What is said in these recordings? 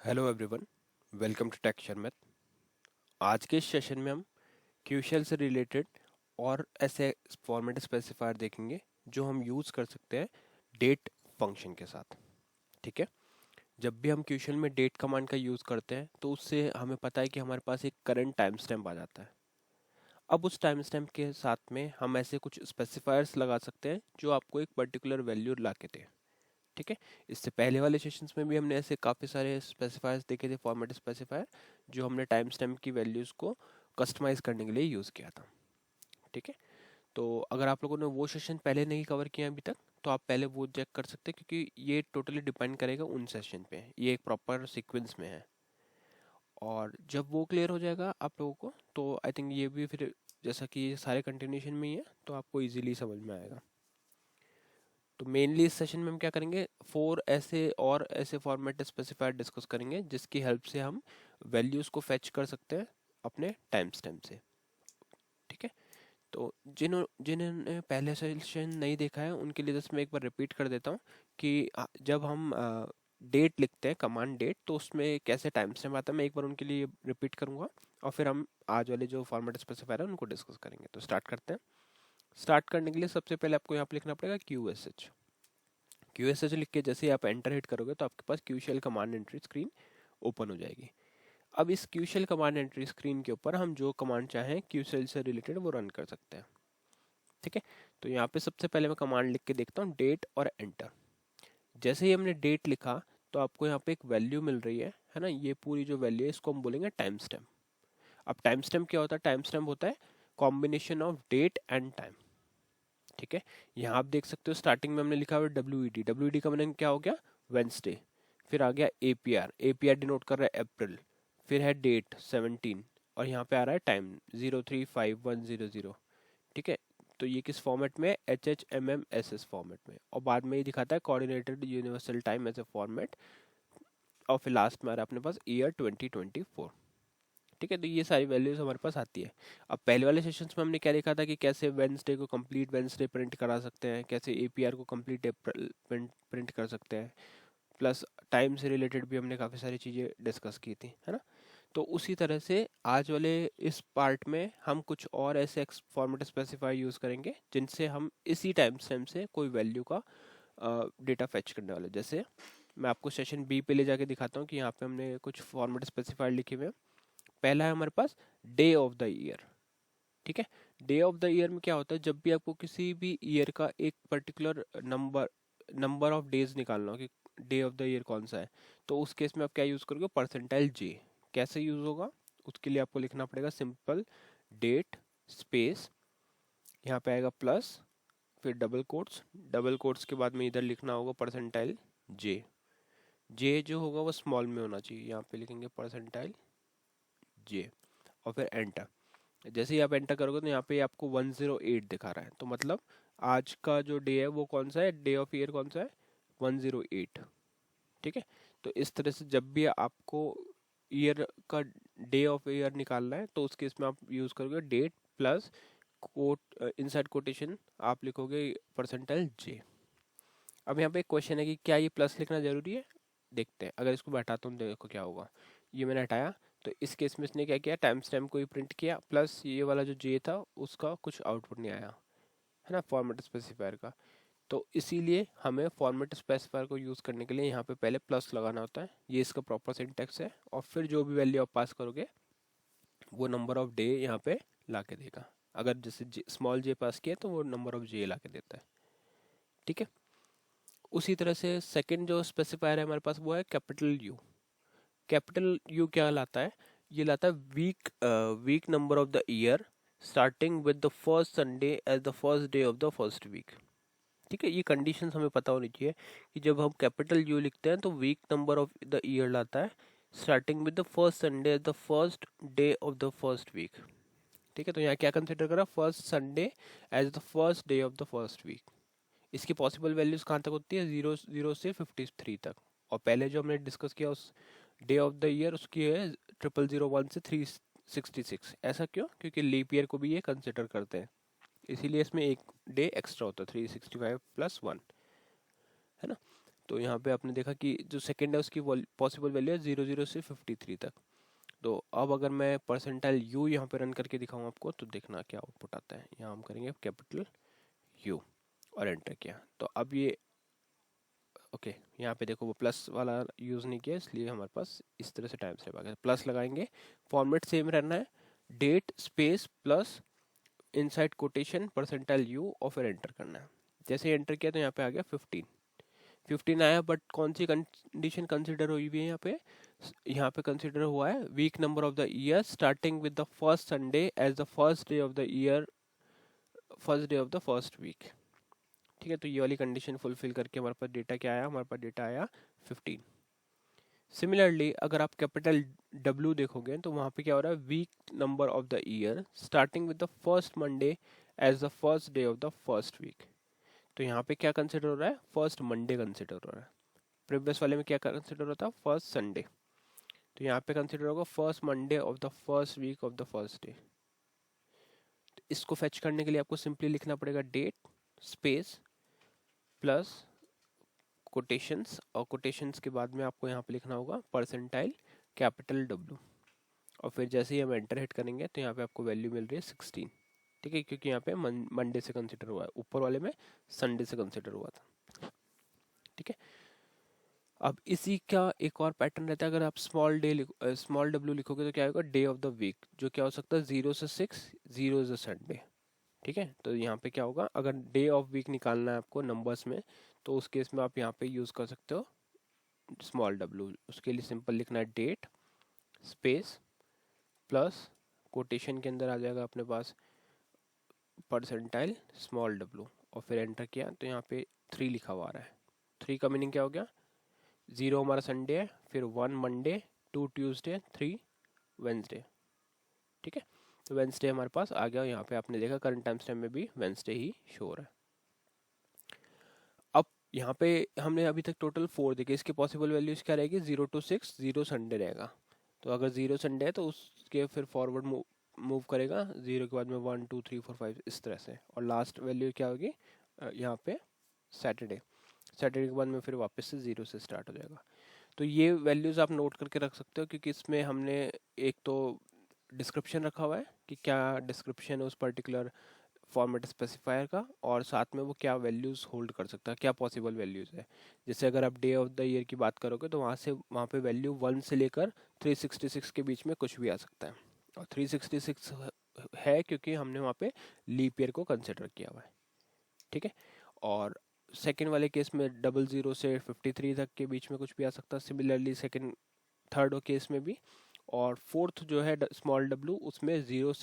Hello everyone, welcome to tech शर्मत। आज के इस सेशन में हम क्यूशल से रिलेटेड और ऐसे फॉर्मेट स्पेसिफायर देखेंगे जो हम यूज़ कर सकते हैं डेट फंक्शन के साथ। ठीक है, जब भी हम क्यूशल में डेट कमांड का यूज़ करते हैं तो उससे हमें पता है कि हमारे पास एक करंट टाइम स्टैम्प आ जाता है। अब उस टाइम स्टैम्प के साथ में हम ऐसे कुछ स्पेसिफायर्स लगा सकते हैं जो आपको एक पर्टिकुलर वैल्यू ला के दे। ठीक है, इससे पहले वाले सेशंस में भी हमने ऐसे काफ़ी सारे स्पेसिफायर्स देखे थे, फॉर्मेट स्पेसिफायर, जो हमने टाइम स्टैम्प की वैल्यूज़ को कस्टमाइज करने के लिए यूज़ किया था। ठीक है, तो अगर आप लोगों ने वो सेशन पहले नहीं कवर किया अभी तक तो आप पहले वो चेक कर सकते हैं, क्योंकि ये टोटली डिपेंड करेगा उन सेशन पे, ये एक प्रॉपर सीक्वेंस में है। और जब वो क्लियर हो जाएगा आप लोगों को तो आई थिंक ये भी फिर, जैसा कि ये सारे कंटिन्यूशन में ही है, तो आपको ईजिली समझ में आएगा। तो मेनली इस सेशन में हम क्या करेंगे, ऐसे फॉर्मेट स्पेसिफायर डिस्कस करेंगे जिसकी हेल्प से हम वैल्यूज़ को फेच कर सकते हैं अपने टाइम स्टैम्प से। ठीक है, तो जिन्होंने पहले सेशन नहीं देखा है उनके लिए जस्ट मैं एक बार रिपीट कर देता हूँ कि जब हम डेट लिखते हैं, कमांड डेट, तो उसमें कैसे टाइम स्टैम्प आता है, मैं एक बार उनके लिए रिपीट करूँगा और फिर हम आज वाले जो फॉर्मेट स्पेसिफायर है उनको डिस्कस करेंगे। तो स्टार्ट करते हैं। स्टार्ट करने के लिए सबसे पहले आपको यहाँ पे लिखना पड़ेगा QSH। QSH लिख के जैसे ही आप एंटर हिट करोगे तो आपके पास क्यूशल कमांड एंट्री स्क्रीन ओपन हो जाएगी। अब इस क्यूशल कमांड एंट्री स्क्रीन के ऊपर हम जो कमांड चाहें क्यूशल से रिलेटेड वो रन कर सकते हैं। ठीक है, तो यहाँ पे सबसे पहले मैं कमांड लिख के देखता हूँ, डेट और एंटर। जैसे ही हमने डेट लिखा तो आपको यहाँ पे एक वैल्यू मिल रही है ना, ये पूरी जो वैल्यू है इसको हम बोलेंगे टाइम स्टैम्प। अब टाइम स्टैम्प क्या होता है? टाइम स्टैम्प होता है combination of date and time. ठीक है, यहाँ आप देख सकते हो स्टार्टिंग में हमने लिखा हुआ WED। WED का मतलब क्या हो गया? वेंसडे। फिर आ गया APR। APR डिनोट कर रहा है अप्रैल। फिर है डेट 17 और यहाँ पे आ रहा है टाइम 035100। ठीक है, तो ये किस फॉर्मेट में? HHMMSS फॉर्मेट में, और बाद में ये दिखाता है coordinated universal time as a format, और फिर लास्ट में आ रहा है अपने पास ईयर 2024। ठीक है, तो ये सारी वैल्यूज हमारे पास आती है। अब पहले वाले सेशंस में हमने क्या देखा था कि कैसे वेंसडे को कंप्लीट वेंसडे प्रिंट करा सकते हैं, कैसे APR को कंप्लीट प्रिंट कर सकते हैं, प्लस टाइम से रिलेटेड भी हमने काफ़ी सारी चीज़ें डिस्कस की थी, है ना। तो उसी तरह से आज वाले इस पार्ट में हम कुछ और ऐसे फॉर्मेट स्पेसिफायर यूज़ करेंगे जिनसे हम इसी टाइम स्टैम्प से कोई वैल्यू का डेटा फेच करने वाले। जैसे मैं आपको सेशन B पे ले जाके दिखाता हूँ कि यहाँ पे हमने कुछ फॉर्मेट स्पेसिफायर लिखे हुए हैं। पहला है हमारे पास डे ऑफ द ईयर। ठीक है, डे ऑफ द ईयर में क्या होता है? जब भी आपको किसी भी ईयर का एक पर्टिकुलर नंबर ऑफ डेज निकालना हो कि डे ऑफ द ईयर कौन सा है, तो उस केस में आप क्या यूज़ करोगे? %J। कैसे यूज़ होगा? उसके लिए आपको लिखना पड़ेगा सिंपल डेट स्पेस, यहाँ पे आएगा प्लस, फिर डबल कोट्स, डबल कोट्स के बाद में इधर लिखना होगा %J। जे जो होगा वो स्मॉल में होना चाहिए, यहाँ पे लिखेंगे %J और फिर एंटर। जैसे ही आप एंटर करोगे तो यहाँ पे आपको 108 दिखा रहा है, तो मतलब आज का जो डे है वो कौन सा है? डे ऑफ ईयर कौन सा है? 108। ठीक है, तो इस तरह से जब भी आपको ईयर का डे ऑफ ईयर निकालना है तो उस केस में आप यूज़ करोगे date plus quote, inside quotation आप लिखोगे %J। अब यहाँ पे एक क्वेश्चन है कि क्या ये प्लस लिखना जरूरी है? देखते हैं, अगर इसको मैं हटाता हूँ देखो क्या होगा। ये मैंने हटाया, तो इस केस में इसने क्या किया? टाइम स्टैम्प को ही प्रिंट किया, प्लस ये वाला जो J था उसका कुछ आउटपुट नहीं आया, है ना, फॉर्मेट स्पेसिफायर का। तो इसीलिए हमें फॉर्मेट स्पेसिफायर को यूज़ करने के लिए यहाँ पे पहले प्लस लगाना होता है, ये इसका प्रॉपर सिंटेक्स है, और फिर जो भी वैल्यू आप पास करोगे वो नंबर ऑफ डे यहाँ पे ला के देगा। अगर जैसे स्मॉल J पास किया तो वो नंबर ऑफ J ला के देता है। ठीक है, उसी तरह से सेकंड जो स्पेसिफायर है हमारे पास वो है कैपिटल U। कैपिटल यू क्या लाता है? ये लाता है week number of the year starting with the first Sunday as the first day of the first week. ठीक है, ये कंडीशंस हमें पता होनी चाहिए कि जब हम कैपिटल यू लिखते हैं तो week number of the year लाता है starting with the first Sunday as the first day of the first week. ठीक है, तो यहाँ क्या कंसिडर करा? First Sunday as the first day of the first week. इसकी पॉसिबल वैल्यूज कहाँ तक होती है? 0 से 53 तक। और पहले जो हमने डिस्कस किया उस डे ऑफ द ईयर उसकी है 0001 से 366। ऐसा क्यों? क्योंकि लीप ईयर को भी ये कंसिडर करते हैं, इसीलिए इसमें एक डे एक्स्ट्रा होता है, 365 + 1, है ना। तो यहाँ पे आपने देखा कि जो सेकेंड है उसकी पॉसिबल वैल्यू है 00 से 53 तक। तो अब अगर मैं परसेंटाइल यू यहाँ पे रन करके दिखाऊँ आपको, तो देखना क्या आउटपुट आता है। यहाँ हम करेंगे कैपिटल यू और एंटर किया, तो अब ये ओके यहाँ पे देखो वो प्लस वाला यूज़ नहीं किया, इसलिए हमारे पास इस तरह से टाइम स्टेप आ गया। प्लस लगाएंगे, फॉर्मेट सेम रहना है, date space plus inside quotation percentile U और फिर एंटर करना है। जैसे एंटर किया तो यहाँ पे आ गया 15 आया, बट कौन सी कंडीशन कंसिडर हुई हुई है यहाँ पे? यहाँ पे कंसिडर हुआ है week number of the year starting with the first Sunday as the first day of the year, first day of the first week. ठीक है, तो ये वाली कंडीशन फुलफिल करके हमारे पास डेटा क्या आया? हमारे पास डेटा आया 15। सिमिलरली अगर आप कैपिटल W देखोगे तो वहाँ पे क्या हो रहा है? Week number of the year starting with the first Monday as the first day of the first week. तो यहाँ पे क्या कंसिडर हो रहा है? फर्स्ट मंडे कंसिडर हो रहा है। प्रीवियस वाले में क्या कंसिडर होता है? First Sunday. तो यहाँ पे कंसिडर होगा first Monday of the first week of the first day. तो इसको फेच करने के लिए आपको सिंपली लिखना पड़ेगा डेट स्पेस प्लस कोटेशंस, और कोटेशंस के बाद में आपको यहाँ पे लिखना होगा परसेंटाइल कैपिटल W। और फिर जैसे ही हम एंटर हिट करेंगे तो यहाँ पे आपको वैल्यू मिल रही है 16। ठीक है, क्योंकि यहाँ पे मंडे से कंसिडर हुआ है, ऊपर वाले में संडे से कंसिडर हुआ था। ठीक है, अब इसी का एक और पैटर्न रहता है। अगर आप स्मॉल W लिखोगे तो क्या होगा? डे ऑफ द वीक, जो क्या हो सकता है? 0 से 6, 0 इज अ संडे। ठीक है, तो यहाँ पे क्या होगा? अगर डे ऑफ वीक निकालना है आपको नंबर्स में, तो उस केस में आप यहाँ पे यूज कर सकते हो स्मॉल W। उसके लिए सिंपल लिखना है डेट स्पेस प्लस कोटेशन के अंदर आ जाएगा अपने पास परसेंटाइल स्मॉल W, और फिर एंटर किया तो यहाँ पे 3 लिखा हुआ आ रहा है। 3 का मीनिंग क्या हो गया? 0 हमारा संडे है, फिर 1 मंडे, 2 ट्यूसडे, 3 वेंसडे। ठीक है, तो वेंसडे हमारे पास आ गया। यहाँ पे आपने देखा करंट टाइम स्टैम्प में भी वेंसडे ही शो हो रहा है। अब यहाँ पे हमने अभी तक टोटल 4 देखे, इसके पॉसिबल वैल्यूज क्या रहेगी? 0 to 6, 0 संडे रहेगा। तो अगर 0 संडे है तो उसके फिर फॉरवर्ड मूव करेगा 0 के बाद में 1 2 3 4 5 इस तरह से, और लास्ट वैल्यू क्या होगी यहाँ पे? सैटरडे। सैटरडे के बाद में फिर वापस से 0 से स्टार्ट हो जाएगा। तो ये वैल्यूज़ आप नोट करके रख सकते हो, क्योंकि इसमें हमने एक तो डिस्क्रिप्शन रखा हुआ है कि क्या डिस्क्रिप्शन है उस पर्टिकुलर फॉर्मेट स्पेसिफायर का, और साथ में वो क्या वैल्यूज़ होल्ड कर सकता है, क्या पॉसिबल वैल्यूज़ है। जैसे अगर आप डे ऑफ द ईयर की बात करोगे तो वहाँ पे वैल्यू 1 से लेकर 366 के बीच में कुछ भी आ सकता है, और 366 है क्योंकि हमने वहाँ पे लीप ईयर को कंसिडर किया हुआ है। ठीक है, और सेकेंड वाले केस में 00 से 53 तक के बीच में कुछ भी आ सकता है। सिमिलरली थर्ड केस में भी, और फोर्थ जो है स्मॉल W, उसमें 0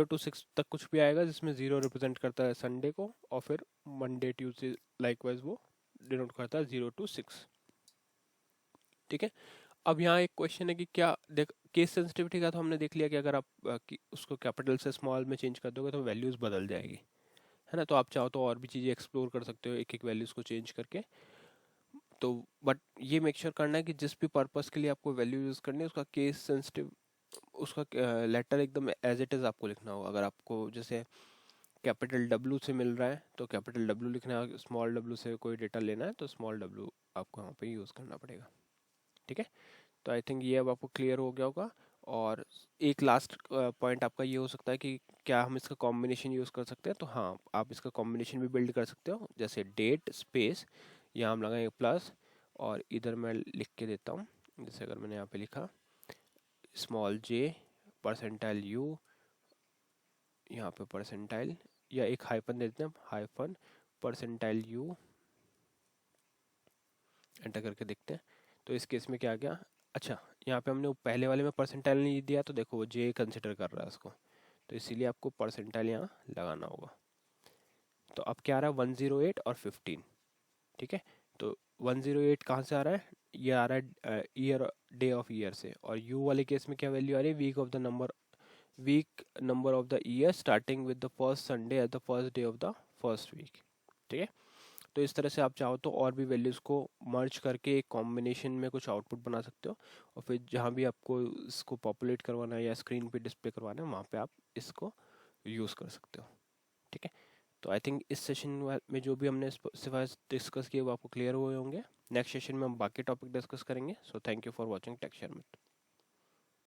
to 6 तक कुछ भी आएगा, जिसमें 0 रिप्रेजेंट करता है संडे को, और फिर मंडे ट्यूसडे लाइकवाइज वो डिनोट करता है 0 to 6। ठीक है, अब यहाँ एक क्वेश्चन है कि क्या देख केस सेंसिटिविटी का तो हमने देख लिया कि अगर आप उसको कैपिटल से स्मॉल में चेंज कर दोगे तो वैल्यूज़ बदल जाएगी, है ना। तो आप चाहो तो और भी चीज़ें एक्सप्लोर कर सकते हो एक एक वैल्यूज़ को चेंज करके। तो बट ये मेक श्योर करना है कि जिस भी पर्पस के लिए आपको वैल्यू यूज़ करनी है उसका केस सेंसिटिव, उसका लेटर एकदम एज इट इज़ आपको लिखना होगा। अगर आपको जैसे कैपिटल W से मिल रहा है तो कैपिटल W लिखना है, स्मॉल W से कोई डेटा लेना है तो स्मॉल W आपको वहाँ पे यूज़ करना पड़ेगा। ठीक है, तो आई थिंक ये अब आपको क्लियर हो गया होगा। और एक लास्ट पॉइंट आपका ये हो सकता है कि क्या हम इसका कॉम्बिनेशन यूज़ कर सकते हैं? तो हाँ, आप इसका कॉम्बिनेशन भी बिल्ड कर सकते हो। जैसे डेट स्पेस, यहाँ हम लगाएंगे प्लस, और इधर मैं लिख के देता हूँ। जैसे अगर मैंने यहाँ पे लिखा स्मॉल j परसेंटाइल u, यहाँ पे परसेंटाइल, या एक हाइफन दे देते हैं, हाइफन परसेंटाइल u, एंटर करके देखते हैं। तो इस केस में क्या आ गया? अच्छा, यहाँ पे हमने पहले वाले में परसेंटाइल नहीं दिया, तो देखो वो जे कंसिडर कर रहा है उसको, तो इसीलिए आपको परसेंटाइल यहाँ लगाना होगा। तो अब क्या आ रहा है? 108 और 15। ठीक है, तो 108 कहाँ से आ रहा है? ये आ रहा है ईयर, डे ऑफ ईयर से, और यू वाले केस में क्या वैल्यू आ रही है? Week number of the year starting with the first Sunday at the first day of the first week. ठीक है, तो इस तरह से आप चाहो तो और भी वैल्यूज़ को मर्ज करके एक कॉम्बिनेशन में कुछ आउटपुट बना सकते हो, और फिर जहाँ भी आपको इसको पॉपुलेट करवाना है या स्क्रीन पे डिस्प्ले करवाना है वहाँ पे आप इसको यूज़ कर सकते हो। ठीक है, तो आई थिंक इस सेशन में जो भी हमने स्पेसिफायर्स डिस्कस किए वो आपको क्लियर हुए होंगे। नेक्स्ट सेशन में हम बाकी टॉपिक डिस्कस करेंगे। So thank you for watching tech share में।